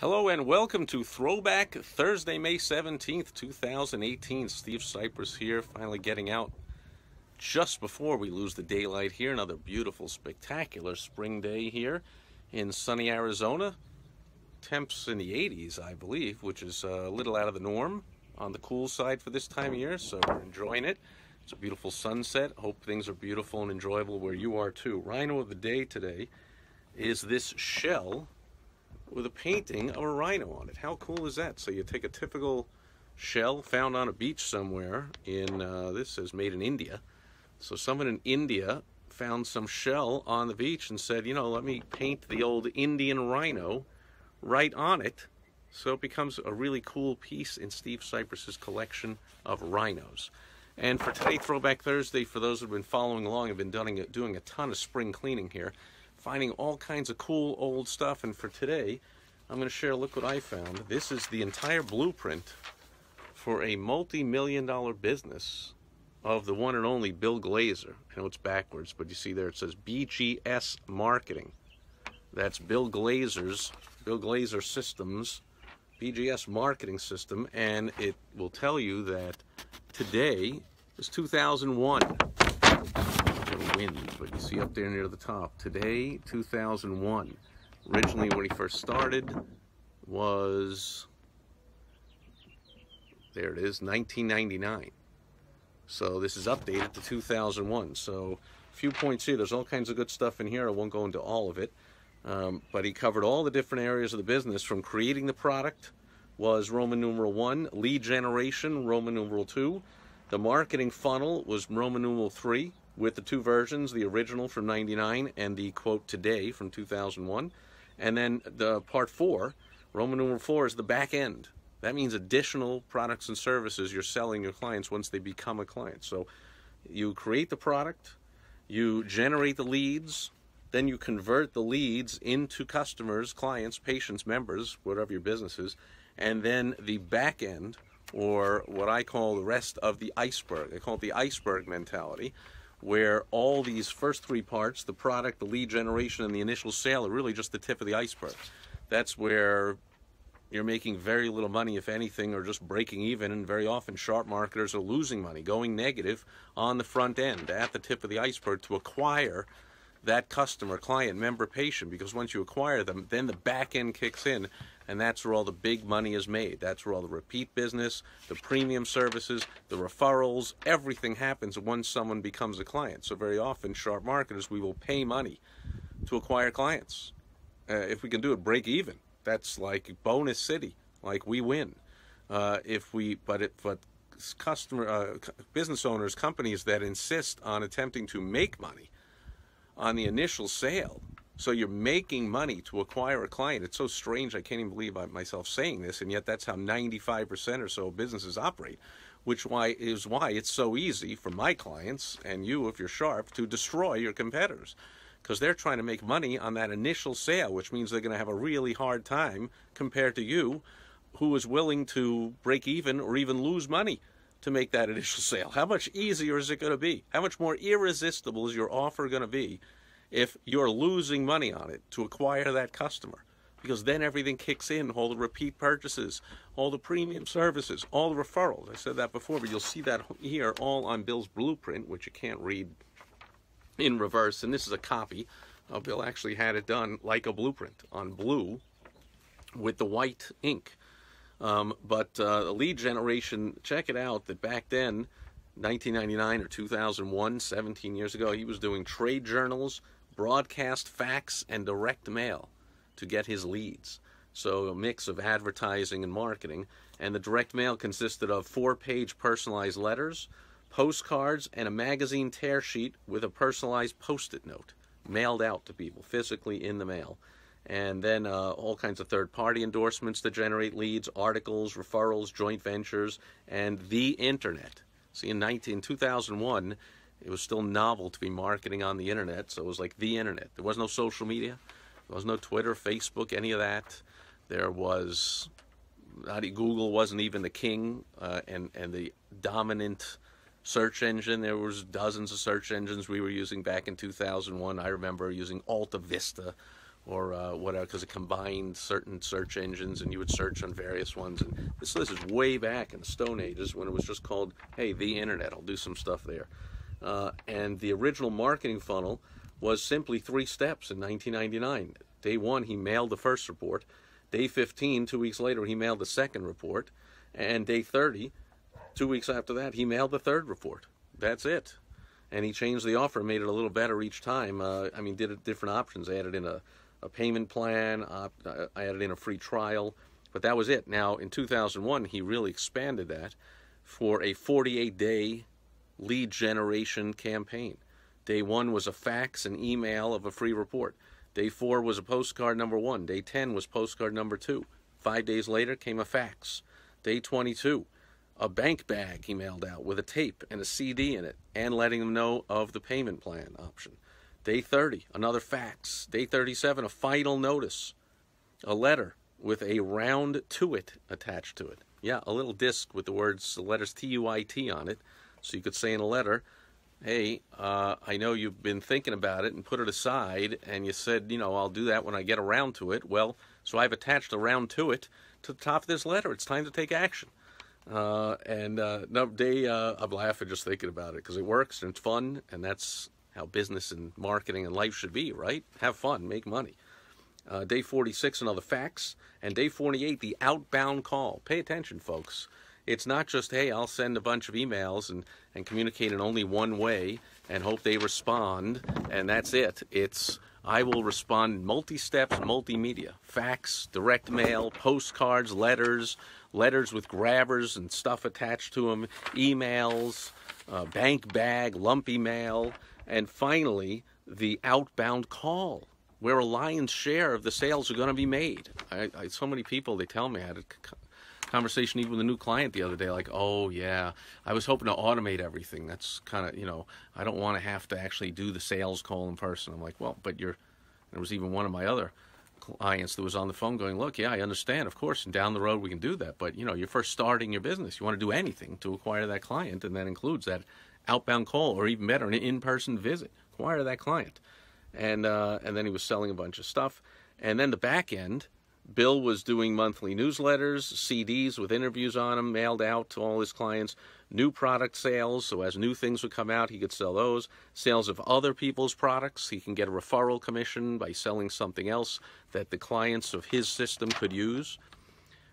Hello and welcome to Throwback, Thursday, May 17th, 2018. Steve Sipress here, finally getting out just before we lose the daylight here. Another beautiful, spectacular spring day here in sunny Arizona. Temps in the 80s, I believe, which is a little out of the norm on the cool side for this time of year, so we're enjoying it. It's a beautiful sunset. Hope things are beautiful and enjoyable where you are too. Rhino of the day today is this shell with a painting of a rhino on it. How cool is that? So you take a typical shell found on a beach somewhere in, this says made in India. So someone in India found some shell on the beach and said, you know, let me paint the old Indian rhino right on it. So it becomes a really cool piece in Steve Sipress's collection of rhinos. And for today, Throwback Thursday, for those who have been following along, I've been doing a ton of spring cleaning here, finding all kinds of cool old stuff. And for today, I'm going to share, look what I found. This is the entire blueprint for a multi-million-dollar business of the one and only Bill Glazer. I know it's backwards, but you see there it says BGS Marketing. That's Bill Glazer Systems, BGS Marketing System, and it will tell you that today is 2001. Wind, but you see up there near the top, today 2001. Originally when he first started was, there it is, 1999. So this is updated to 2001. So a few points here. There's all kinds of good stuff in here. I won't go into all of it, but he covered all the different areas of the business. From creating the product was Roman numeral 1, lead generation Roman numeral 2, the marketing funnel was Roman numeral 3, with the two versions, the original from 99 and the quote today from 2001. And then the part 4, Roman numeral 4, is the back end. That means additional products and services you're selling your clients once they become a client. So you create the product, you generate the leads, then you convert the leads into customers, clients, patients, members, whatever your business is, and then the back end, or what I call the rest of the iceberg. I call it the iceberg mentality, where all these first three parts, the product, the lead generation, and the initial sale, are really just the tip of the iceberg. That's where you're making very little money, if anything, or just breaking even, and very often sharp marketers are losing money, going negative on the front end, at the tip of the iceberg, to acquire that customer, client, member, patient, because once you acquire them, then the back end kicks in, and that's where all the big money is made. That's where all the repeat business, the premium services, the referrals, everything happens once someone becomes a client. So very often, sharp marketers, we will pay money to acquire clients. If we can do it, break even. That's like bonus city, like we win. But business owners, companies that insist on attempting to make money on the initial sale, so you're making money to acquire a client. It's so strange, I can't even believe myself saying this, and yet that's how 95% or so of businesses operate, which is why it's so easy for my clients, and you, if you're sharp, to destroy your competitors, because they're trying to make money on that initial sale, which means they're going to have a really hard time compared to you, who is willing to break even or even lose money to make that initial sale. How much easier is it going to be? How much more irresistible is your offer going to be if you're losing money on it to acquire that customer? Because then everything kicks in, all the repeat purchases, all the premium services, all the referrals. I said that before, but you'll see that here all on Bill's blueprint, which you can't read in reverse. And this is a copy. Bill actually had it done like a blueprint on blue with the white ink. But lead generation, check it out, that back then, 1999 or 2001, 17 years ago, he was doing trade journals, broadcast fax, and direct mail to get his leads. So a mix of advertising and marketing. And the direct mail consisted of 4-page personalized letters, postcards, and a magazine tear sheet with a personalized Post-it note mailed out to people, physically in the mail. And then all kinds of third-party endorsements to generate leads, articles, referrals, joint ventures, and the internet. See, in 2001, it was still novel to be marketing on the internet, so it was like the internet. There was no social media. There was no Twitter, Facebook, any of that. There was, Google wasn't even the king and the dominant search engine. There was dozens of search engines we were using back in 2001. I remember using Alta Vista or whatever, because it combined certain search engines, and you would search on various ones. And this is way back in the Stone Ages when it was just called, hey, the internet. I'll do some stuff there. And the original marketing funnel was simply 3 steps in 1999. Day 1, he mailed the first report. Day 15, 2 weeks later, he mailed the second report. And day 30, 2 weeks after that, he mailed the third report. That's it. And he changed the offer, made it a little better each time. I mean, did it different options. I added in a payment plan. I added in a free trial. But that was it. Now, in 2001, he really expanded that for a 48-day lead generation campaign. Day 1 was a fax and email of a free report. Day 4 was a postcard number 1. Day 10 was postcard number 2. 5 days later came a fax. Day 22, a bank bag he mailed out with a tape and a CD in it, and letting them know of the payment plan option. Day 30, another fax. Day 37, a final notice, a letter with a round to it attached to it. Yeah, a little disc with the words, the letters TUIT on it, so you could say in a letter, hey, I know you've been thinking about it and put it aside, and you said, you know, I'll do that when I get around to it. Well, so I've attached a round to it to the top of this letter. It's time to take action. No, I'm laughing just thinking about it because it works and it's fun, and that's how business and marketing and life should be, right? Have fun, make money. Day 46, another fax, and day 48, the outbound call. Pay attention, folks. It's not just, hey, I'll send a bunch of emails and communicate in only one way and hope they respond, and that's it. It's, I will respond multi-steps, multimedia. Fax, direct mail, postcards, letters with grabbers and stuff attached to them, emails, bank bag, lumpy mail, and finally, the outbound call, where a lion's share of the sales are going to be made. So many people, they tell me, I had a conversation even with a new client the other day, like, oh yeah, I was hoping to automate everything. That's kind of, you know, I don't want to have to actually do the sales call in person. I'm like, well, but there was even one of my other clients that was on the phone going, look, yeah, I understand, of course, and down the road we can do that, but you know, you're first starting your business. You want to do anything to acquire that client, and that includes that outbound call, or even better, an in-person visit. Acquire that client. And then he was selling a bunch of stuff. And then the back end, Bill was doing monthly newsletters, CDs with interviews on them, mailed out to all his clients, new product sales, so as new things would come out, he could sell those, sales of other people's products. He can get a referral commission by selling something else that the clients of his system could use.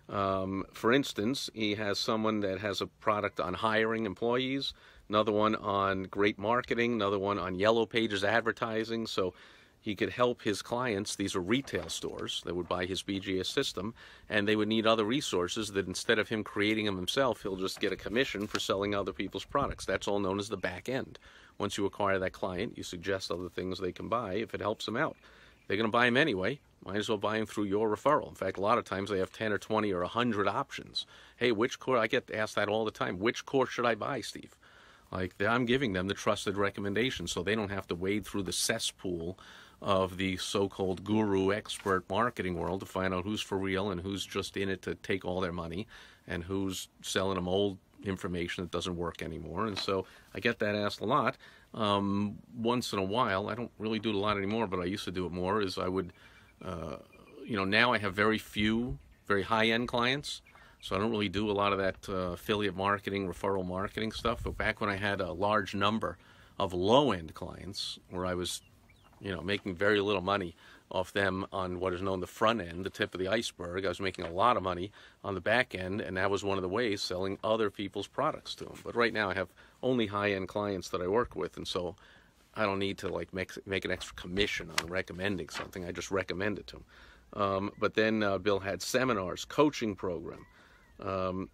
For instance, he has someone that has a product on hiring employees, another one on great marketing, another one on Yellow Pages advertising, so he could help his clients. These are retail stores that would buy his BGS system, and they would need other resources that instead of him creating them himself, he'll just get a commission for selling other people's products. That's all known as the back end. Once you acquire that client, you suggest other things they can buy if it helps them out. They're going to buy them anyway. Might as well buy them through your referral. In fact, a lot of times they have 10 or 20 or 100 options. Hey, which course? I get asked that all the time. Which course should I buy, Steve? Like, I'm giving them the trusted recommendation so they don't have to wade through the cesspool of the so-called guru expert marketing world to find out who's for real and who's just in it to take all their money and who's selling them old information that doesn't work anymore. And so I get that asked a lot. Once in a while, I don't really do it a lot anymore, but I used to do it more, is I would, now I have very few, very high-end clients. So I don't really do a lot of that affiliate marketing, referral marketing stuff. But back when I had a large number of low-end clients where I was, making very little money off them on what is known the front end, the tip of the iceberg, I was making a lot of money on the back end, and that was one of the ways, selling other people's products to them. But right now I have only high-end clients that I work with, and so I don't need to make an extra commission on recommending something. I just recommend it to them. But then Bill had seminars, coaching program,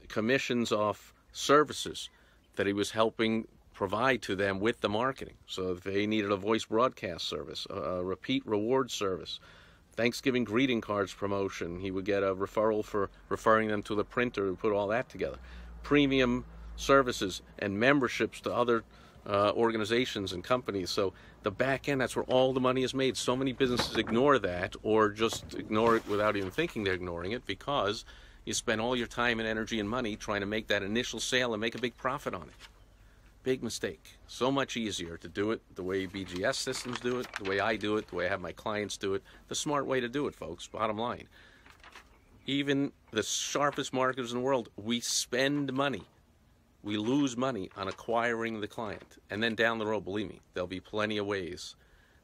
commissions off services that he was helping provide to them with the marketing. So if they needed a voice broadcast service, a repeat reward service, Thanksgiving greeting cards promotion, he would get a referral for referring them to the printer and put all that together. Premium services and memberships to other organizations and companies. So the back end, that's where all the money is made. So many businesses ignore that, or just ignore it without even thinking they're ignoring it, because you spend all your time and energy and money trying to make that initial sale and make a big profit on it. Big mistake. So much easier to do it the way BGS systems do it, the way I do it, the way I have my clients do it. The smart way to do it, folks, bottom line. Even the sharpest marketers in the world, we spend money. We lose money on acquiring the client. And then down the road, believe me, there'll be plenty of ways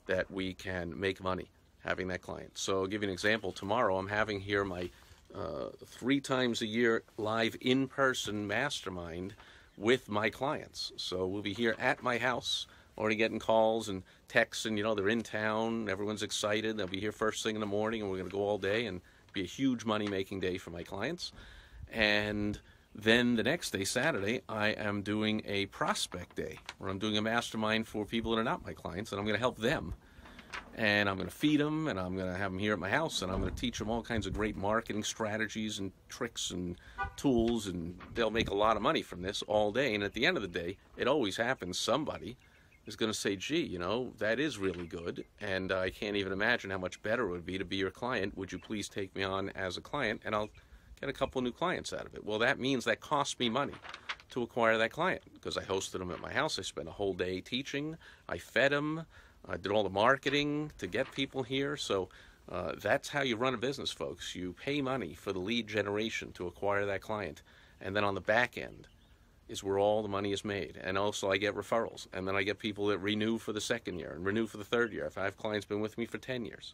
that we can make money having that client. So I'll give you an example. Tomorrow I'm having here my 3 times a year live in-person mastermind with my clients. So we'll be here at my house, already getting calls and texts, and they're in town, everyone's excited. They'll be here first thing in the morning, and we're going to go all day, and be a huge money-making day for my clients. And then the next day, Saturday, I am doing a prospect day, where I'm doing a mastermind for people that are not my clients, and I'm going to help them. And I'm going to feed them, and I'm going to have them here at my house, and I'm going to teach them all kinds of great marketing strategies and tricks and tools, and they'll make a lot of money from this all day. And at the end of the day, it always happens, somebody is going to say, gee, that is really good, and I can't even imagine how much better it would be to be your client. Would you please take me on as a client, and I'll get a couple of new clients out of it. Well, that means that cost me money to acquire that client, because I hosted them at my house. I spent a whole day teaching. I fed them. I did all the marketing to get people here. So that's how you run a business, folks. You pay money for the lead generation to acquire that client. And then on the back end is where all the money is made. And also I get referrals. And then I get people that renew for the second year and renew for the third year. If I have clients been with me for 10 years.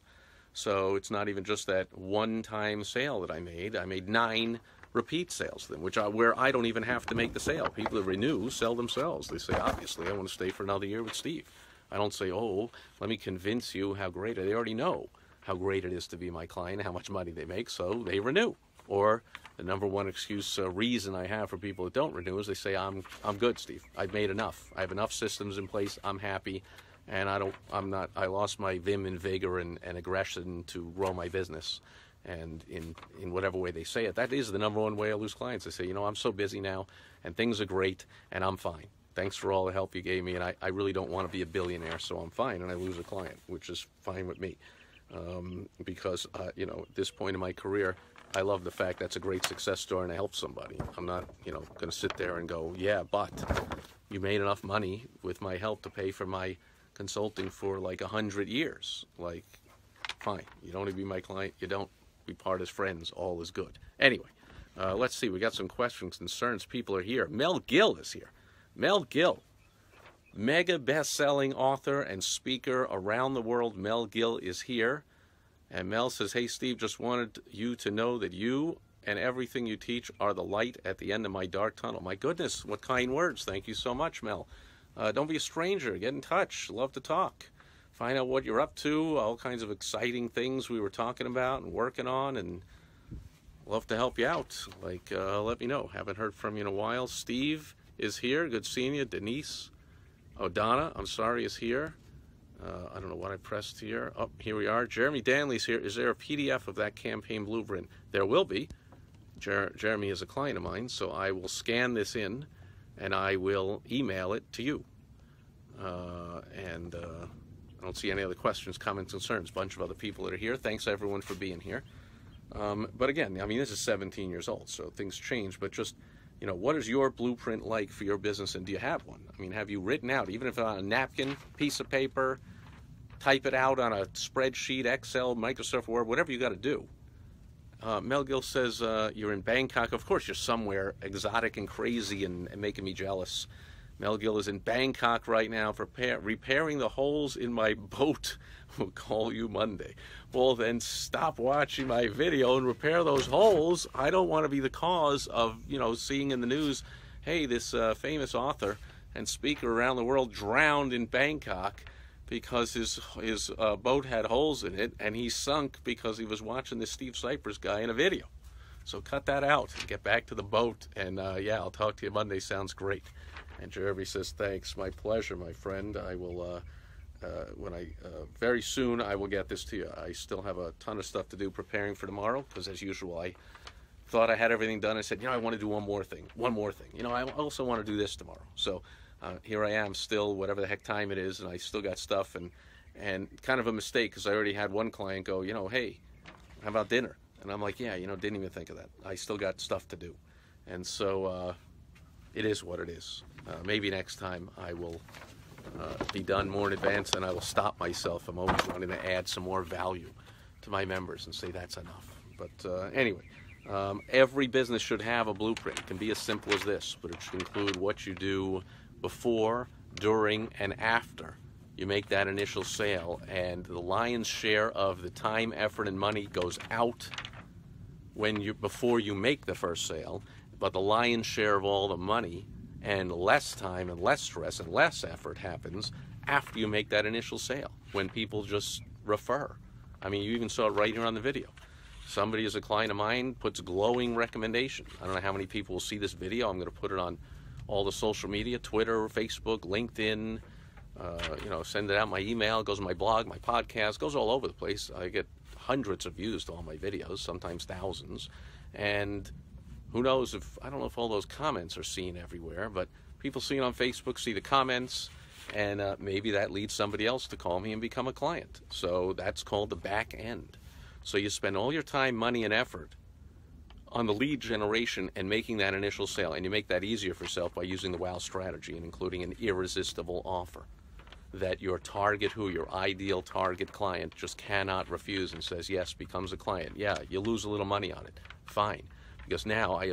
So it's not even just that one-time sale that I made. I made 9 repeat sales then, where I don't even have to make the sale. People that renew sell themselves. They say, obviously, I want to stay for another year with Steve. I don't say, oh, let me convince you how great it is. They already know how great it is to be my client, how much money they make, so they renew. Or the number one reason I have for people that don't renew is they say, I'm good, Steve. I've made enough. I have enough systems in place. I'm happy, and I lost my vim and vigor and aggression to grow my business. And in whatever way they say it, that is the number one way I lose clients. They say, I'm so busy now, and things are great, and I'm fine. Thanks for all the help you gave me, and I really don't want to be a billionaire, so I'm fine, and I lose a client, which is fine with me. Because, at this point in my career, I love the fact that's a great success story and I help somebody. I'm not, going to sit there and go, yeah, but you made enough money with my help to pay for my consulting for like 100 years. Like, fine, you don't want to be my client, you don't, we part as friends, all is good. Anyway, let's see, we got some questions, concerns, people are here. Mel Gill is here. Mel Gill, mega best-selling author and speaker around the world. Mel Gill is here. And Mel says, hey, Steve, just wanted you to know that you and everything you teach are the light at the end of my dark tunnel. My goodness, what kind words. Thank you so much, Mel. Don't be a stranger. Get in touch. Love to talk. Find out what you're up to, all kinds of exciting things we were talking about and working on, and love to help you out. Like, let me know. Haven't heard from you in a while. Steve is here. Good seeing you. Denise O'Donna, I'm sorry, is here. I don't know what I pressed here. Oh, here we are. Jeremy Danley's here. Is there a PDF of that campaign blueprint? There will be. Jeremy is a client of mine, so I will scan this in and I will email it to you. I don't see any other questions, comments, concerns. Bunch of other people that are here. Thanks, everyone, for being here. But again, this is 17 years old, so things change, but just what is your blueprint like for your business, and do you have one? Have you written out, even if on a napkin, piece of paper, type it out on a spreadsheet, Excel, Microsoft Word, whatever you got to do. Mel Gill says you're in Bangkok. Of course, you're somewhere exotic and crazy and making me jealous. Mel Gill is in Bangkok right now, repairing the holes in my boat. We'll call you Monday. Well, then stop watching my video and repair those holes. I don't want to be the cause of, seeing in the news, hey, this famous author and speaker around the world drowned in Bangkok because his boat had holes in it, and he sunk because he was watching this Steve Sipress guy in a video. So cut that out and get back to the boat. And yeah, I'll talk to you Monday. Sounds great. And Jeremy says, thanks. My pleasure, my friend. I will, very soon I will get this to you. I still have a ton of stuff to do preparing for tomorrow, because as usual, I thought I had everything done. I said, I want to do one more thing. I also want to do this tomorrow. So here I am still, whatever the heck time it is, and I still got stuff, and kind of a mistake, because I already had one client go, hey, how about dinner? And I'm like, yeah, didn't even think of that. I still got stuff to do. And so it is what it is. Maybe next time I will be done more in advance, and I will stop myself. I'm always wanting to add some more value to my members and say that's enough. But anyway, every business should have a blueprint. It can be as simple as this, but it should include what you do before, during, and after you make that initial sale. And the lion's share of the time, effort, and money goes out before you make the first sale, but the lion's share of all the money and less time and less stress and less effort happens after you make that initial sale, when people just refer. I mean, you even saw it right here on the video. Somebody is a client of mine, puts glowing recommendation. I don't know how many people will see this video. I'm going to put it on all the social media, Twitter, Facebook, LinkedIn, send it out my email, it goes on my blog, my podcast, goes all over the place. I get hundreds of views to all my videos, sometimes thousands. And who knows I don't know if all those comments are seen everywhere, but people see it on Facebook, see the comments, and maybe that leads somebody else to call me and become a client. So that's called the back end. So you spend all your time, money, and effort on the lead generation and making that initial sale, and you make that easier for yourself by using the WOW strategy and including an irresistible offer that your your ideal target client just cannot refuse, and says yes, becomes a client. Yeah, you lose a little money on it, fine, because now I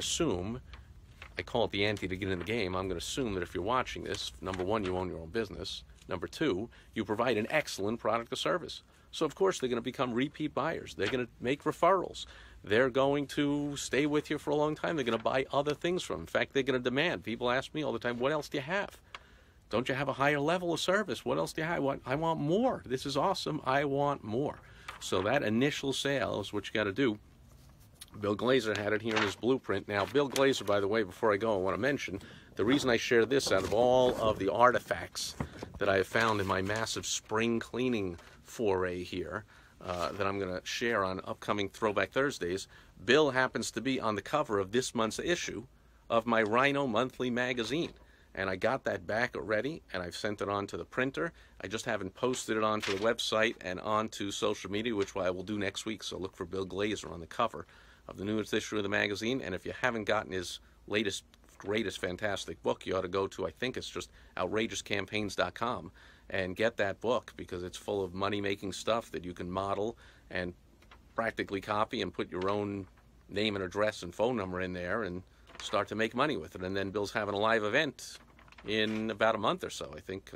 call it the ante to get in the game. I'm going to assume that if you're watching this, number one, you own your own business. Number two, you provide an excellent product or service. So of course they're going to become repeat buyers. They're going to make referrals. They're going to stay with you for a long time. They're going to buy other things from. In fact, they're going to demand. People ask me all the time, what else do you have? Don't you have a higher level of service? What else do you have? I want more. This is awesome. I want more. So that initial sale is what you got to do. Bill Glazer had it here in his blueprint. Now, Bill Glazer, by the way, before I go, I want to mention, the reason I share this out of all of the artifacts that I have found in my massive spring cleaning foray here, that I'm going to share on upcoming Throwback Thursdays, Bill happens to be on the cover of this month's issue of my Rhino Monthly magazine. And I got that back already, and I've sent it on to the printer. I just haven't posted it onto the website and onto social media, which I will do next week. So look for Bill Glazer on the cover of the newest issue of the magazine. And if you haven't gotten his latest, greatest, fantastic book, you ought to go to, I think it's just outrageouscampaigns.com, and get that book, because it's full of money-making stuff that you can model and practically copy and put your own name and address and phone number in there and start to make money with it. And then Bill's having a live event in about a month or so, I think,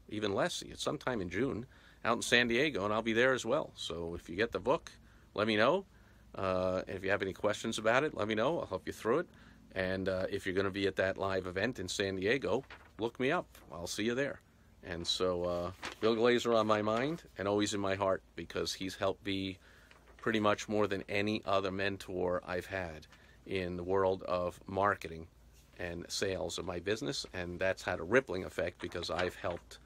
even less. It's sometime in June out in San Diego, and I'll be there as well. So if you get the book, let me know. And if you have any questions about it, let me know. I'll help you through it. And if you're going to be at that live event in San Diego, look me up. I'll see you there. And so Bill Glazer on my mind and always in my heart, because he's helped me pretty much more than any other mentor I've had in the world of marketing and sales of my business. And that's had a rippling effect, because I've helped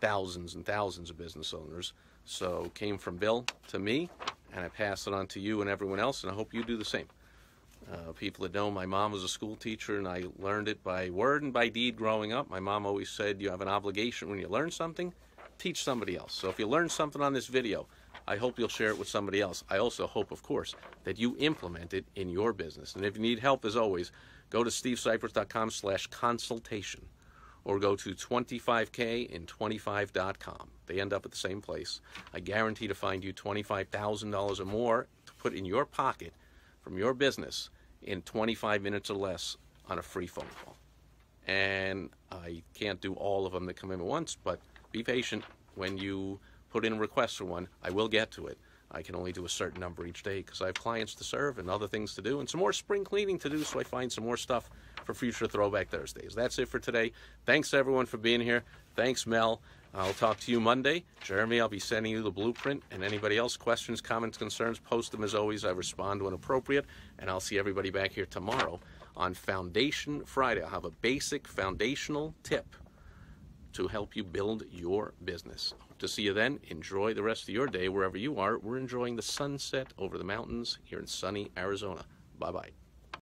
thousands and thousands of business owners. So came from Bill to me, and I pass it on to you and everyone else, and I hope you do the same. People that know, my mom was a school teacher, and I learned it by word and by deed growing up. My mom always said, you have an obligation when you learn something, teach somebody else. So if you learn something on this video, I hope you'll share it with somebody else. I also hope, of course, that you implement it in your business. And if you need help, as always, go to stevesipress.com/consultation, or go to 25Kin25.com. They end up at the same place. I guarantee to find you $25,000 or more to put in your pocket from your business in 25 minutes or less on a free phone call. And I can't do all of them that come in at once, but be patient. When you put in a request for one, I will get to it. I can only do a certain number each day, because I have clients to serve and other things to do and some more spring cleaning to do, so I find some more stuff for future Throwback Thursdays. That's it for today. Thanks, everyone, for being here. Thanks, Mel. I'll talk to you Monday. Jeremy, I'll be sending you the blueprint. And anybody else, questions, comments, concerns, post them as always. I respond when appropriate. And I'll see everybody back here tomorrow on Foundation Friday. I'll have a basic foundational tip to help you build your business. Hope to see you then. Enjoy the rest of your day wherever you are. We're enjoying the sunset over the mountains here in sunny Arizona. Bye-bye.